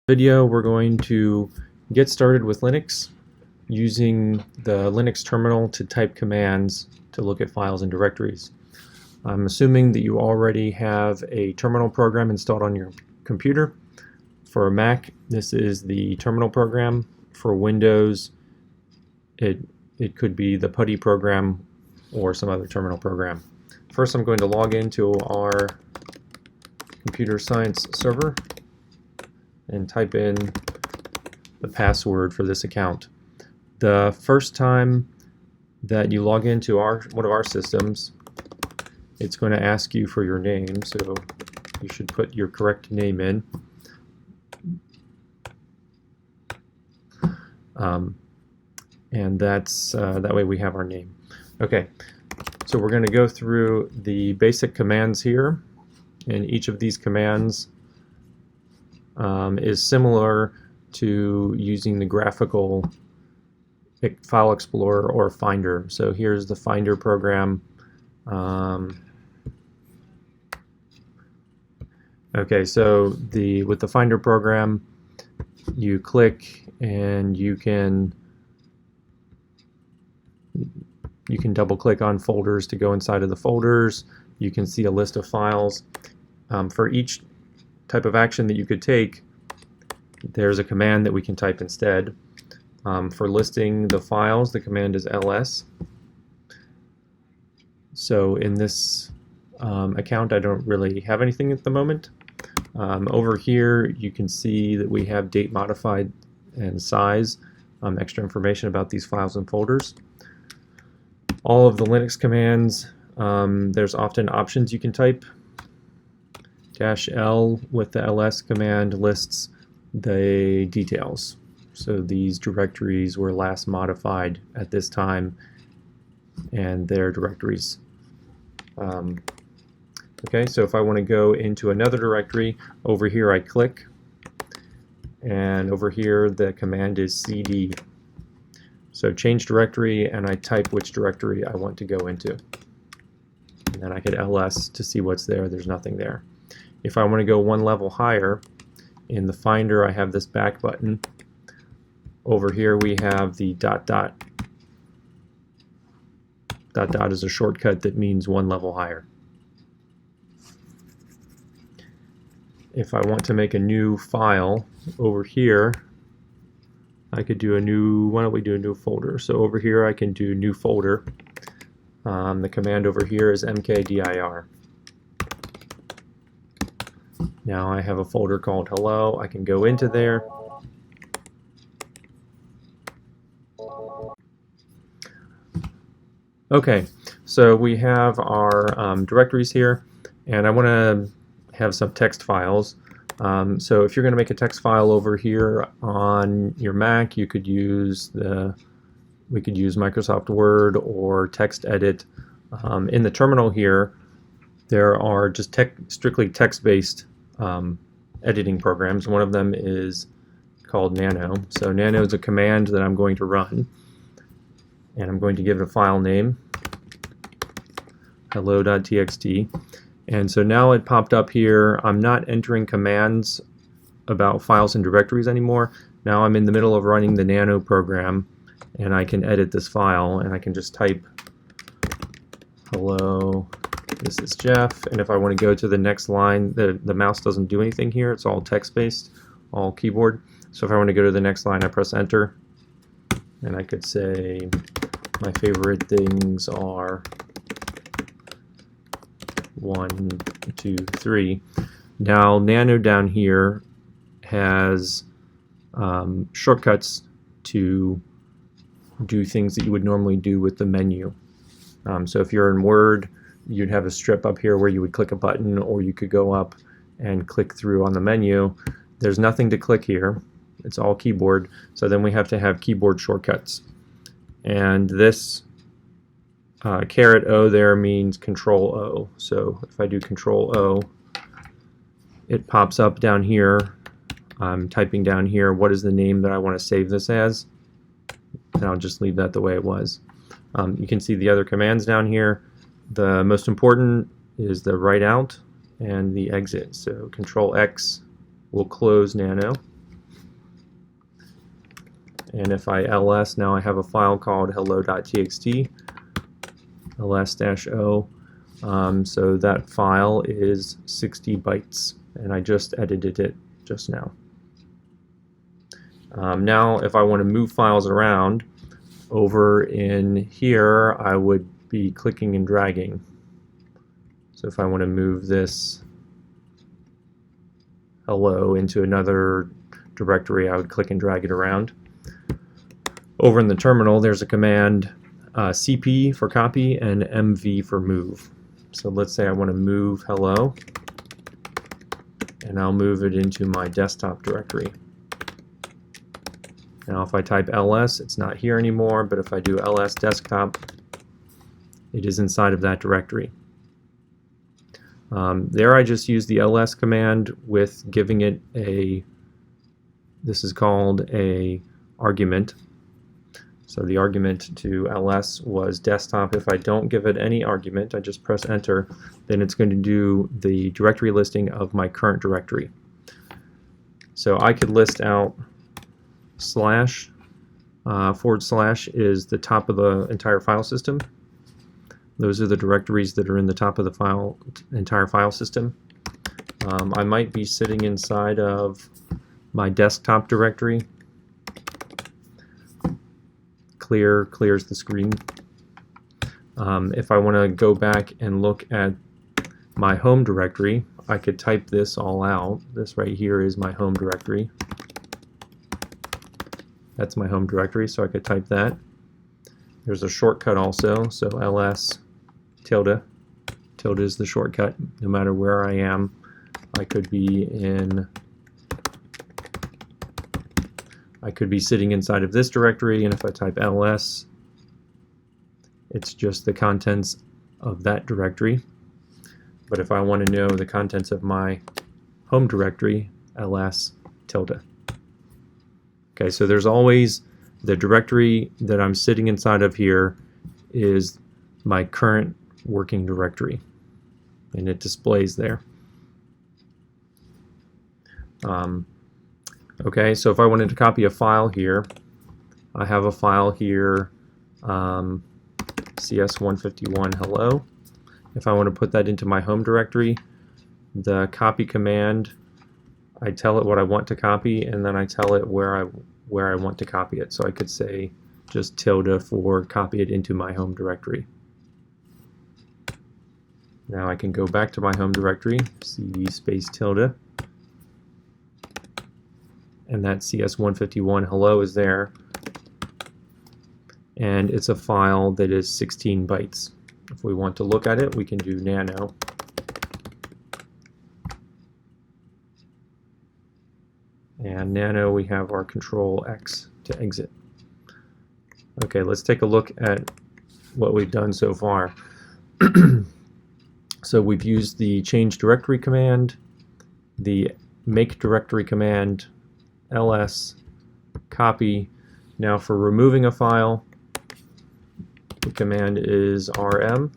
Video we're going to get started with Linux using the Linux terminal to type commands to look at files and directories. I'm assuming that you already have a terminal program installed on your computer. For a Mac, this is the terminal program. For Windows, it could be the PuTTY program or some other terminal program. First, I'm going to log into our computer science server and type in the password for this account. The first time that you log into one of our systems, it's going to ask you for your name, so you should put your correct name in. And that way we have our name. Okay, so we're going to go through the basic commands here, and each of these commands is similar to using the graphical file explorer or finder. So here's the finder program. Okay, so with the finder program, you click and you can double click on folders to go inside of the folders. You can see a list of files. For each type of action that you could take, there's a command that we can type instead. For listing the files, the command is ls. So in this account, I don't really have anything at the moment. Over here, you can see that we have date modified and size, extra information about these files and folders. All of the Linux commands, there's often options you can type. -L with the ls command lists the details. So these directories were last modified at this time, and their directories. Okay, so if I want to go into another directory, over here I click, and over here the command is cd. So change directory, and I type which directory I want to go into. And then I hit ls to see what's there. There's nothing there. If I want to go one level higher, in the Finder I have this back button. Over here we have the dot dot. Dot dot is a shortcut that means one level higher. If I want to make a new file, over here I could do a new, why don't we do a new folder? So over here I can do new folder. The command over here is mkdir. Now I have a folder called hello. I can go into there. Okay, so we have our directories here, and I want to have some text files. So if you're going to make a text file over here on your Mac, you could use we could use Microsoft Word or TextEdit. In the terminal here, there are just strictly text-based editing programs. One of them is called nano. So nano is a command that I'm going to run, and I'm going to give it a file name, hello.txt. And so now it popped up here. I'm not entering commands about files and directories anymore. Now I'm in the middle of running the nano program, and I can edit this file, and I can just type hello, this is Jeff, and if I want to go to the next line, the mouse doesn't do anything here. It's all text-based, all keyboard. So if I want to go to the next line, I press enter, and I could say my favorite things are 1, 2, 3. Now nano down here has shortcuts to do things that you would normally do with the menu. So if you're in Word, you'd have a strip up here where you would click a button, or you could go up and click through on the menu. There's nothing to click here. It's all keyboard. So then we have to have keyboard shortcuts. And this -O there means Control O. So if I do Control O, it pops up down here. I'm typing down here what is the name that I want to save this as, and I'll just leave that the way it was. You can see the other commands down here. The most important is the write out and the exit. So Control X will close nano. and if I ls, now I have a file called hello.txt, ls-o. So that file is 60 bytes, and I just edited it just now. Now if I want to move files around, over in here I would be clicking and dragging. So if I want to move this hello into another directory, I would click and drag it around. Over in the terminal there's a command cp for copy and mv for move. So let's say I want to move hello, and I'll move it into my desktop directory. Now if I type ls, it's not here anymore, but if I do ls desktop, it is inside of that directory. There I just used the ls command with giving it this is called a argument. So the argument to ls was desktop. If I don't give it any argument, I just press enter, then it's going to do the directory listing of my current directory. So I could list out / / is the top of the entire file system. Those are the directories that are in the top of the entire file system. I might be sitting inside of my desktop directory. Clears the screen. If I want to go back and look at my home directory, I could type this all out. This right here is my home directory. That's my home directory, so I could type that. There's a shortcut also, so ls tilde. Tilde is the shortcut. No matter where I am, I could be sitting inside of this directory, and if I type ls, it's just the contents of that directory. But if I want to know the contents of my home directory, ls tilde. Okay, so there's always the directory that I'm sitting inside of here is my current working directory, and it displays there. Okay, so if I wanted to copy a file here, I have a file here, cs151 hello. If I want to put that into my home directory, the copy command, I tell it what I want to copy, and then I tell it where I want to copy it. So I could say just tilde for copy it into my home directory. Now I can go back to my home directory, cd space tilde, and that cs151 hello is there, and it's a file that is 16 bytes. If we want to look at it, we can do nano. And nano, we have our control X to exit. Okay, let's take a look at what we've done so far. So we've used the change directory command, the make directory command, ls, copy. Now for removing a file, the command is rm.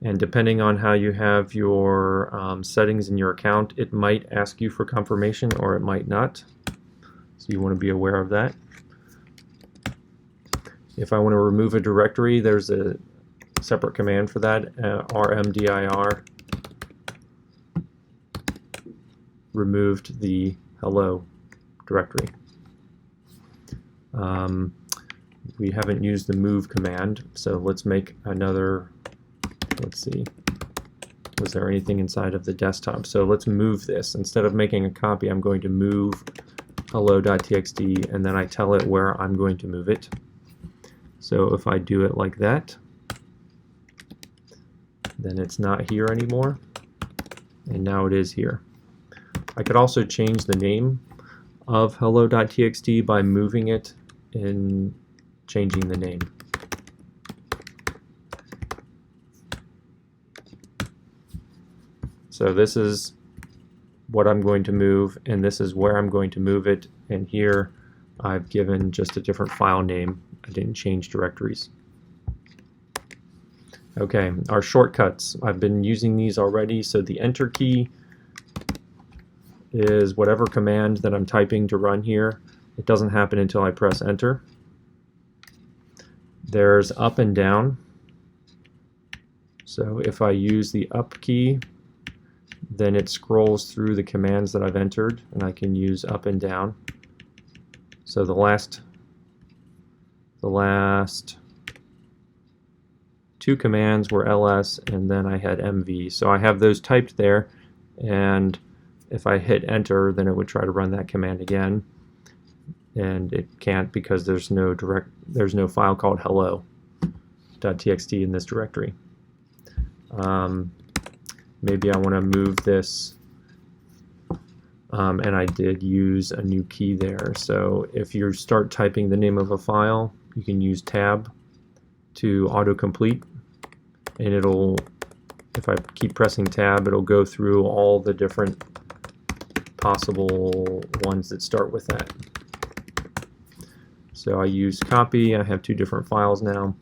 And depending on how you have your settings in your account, it might ask you for confirmation or it might not. So you want to be aware of that. If I want to remove a directory, there's a separate command for that, rmdir, removed the hello directory. We haven't used the move command, so let's make another. Let's see, was there anything inside of the desktop? So let's move this. Instead of making a copy, I'm going to move hello.txt, and then I tell it where I'm going to move it. So if I do it like that, then it's not here anymore, and now it is here. I could also change the name of hello.txt by moving it and changing the name. So this is what I'm going to move, and this is where I'm going to move it, and here I've given just a different file name. I didn't change directories. Okay, our shortcuts. I've been using these already, so the Enter key is whatever command that I'm typing to run here, it doesn't happen until I press enter. There's up and down. So if I use the up key, then it scrolls through the commands that I've entered, and I can use up and down. So the last two commands were ls, and then I had mv. So I have those typed there, and if I hit enter, then it would try to run that command again, and it can't because there's no file called hello.txt in this directory. Maybe I want to move this, and I did use a new key there. So if you start typing the name of a file, you can use tab to autocomplete, and it'll, if I keep pressing tab, it'll go through all the different possible ones that start with that. So I use copy. I have two different files now.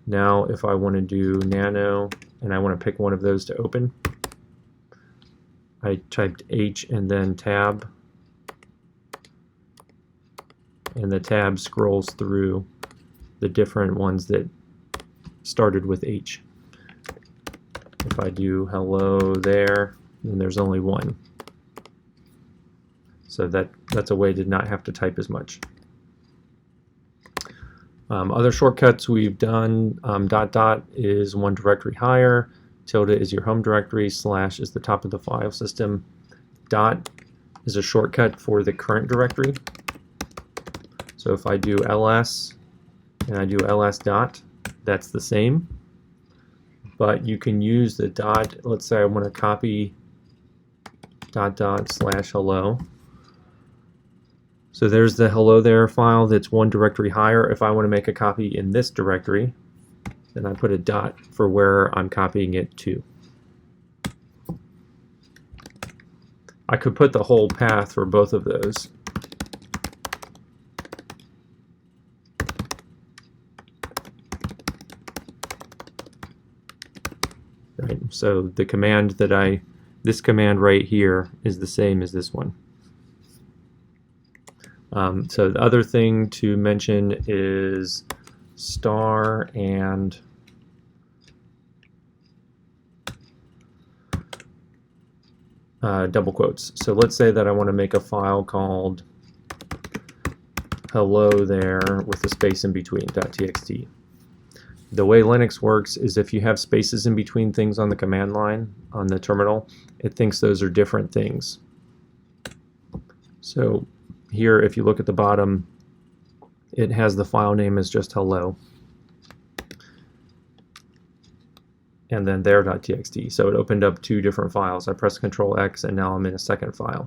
Now if I want to do nano and I want to pick one of those to open, I typed H and then tab, and the tab scrolls through the different ones that started with H. If I do hello there, then there's only one. So that's a way to not have to type as much. Other shortcuts we've done, .. is one directory higher, tilde is your home directory, slash is the top of the file system. Dot is a shortcut for the current directory. So if I do ls and I do ls dot, that's the same. But you can use the dot, let's say I want to copy ... slash hello. So there's the hello there file that's one directory higher. If I want to make a copy in this directory, then I put a dot for where I'm copying it to. I could put the whole path for both of those. Right. So the command that this command right here is the same as this one. So the other thing to mention is star and double quotes. So let's say that I want to make a file called hello there with a space in between .txt. The way Linux works is if you have spaces in between things on the command line on the terminal, it thinks those are different things. So here, if you look at the bottom, it has the file name as just hello, and then there.txt. So it opened up two different files. I pressed Control X, and now I'm in a second file.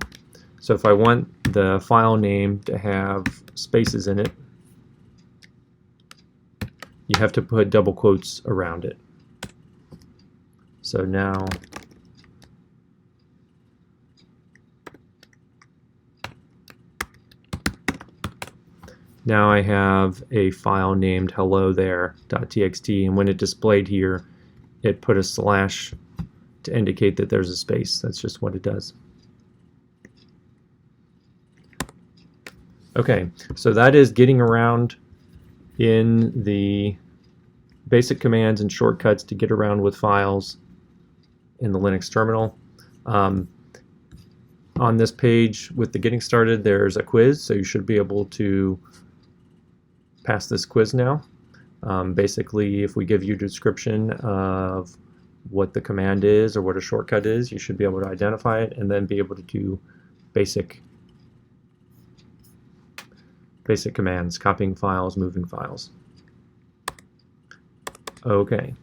So if I want the file name to have spaces in it, you have to put double quotes around it. So now I have a file named hello there.txt, and when it displayed here, it put a slash to indicate that there's a space. That's just what it does. Okay, so that is getting around in the basic commands and shortcuts to get around with files in the Linux terminal. On this page with the getting started, there's a quiz, so you should be able to pass this quiz now. Basically, if we give you a description of what the command is or what a shortcut is, you should be able to identify it and then be able to do basic commands, copying files, moving files. Okay.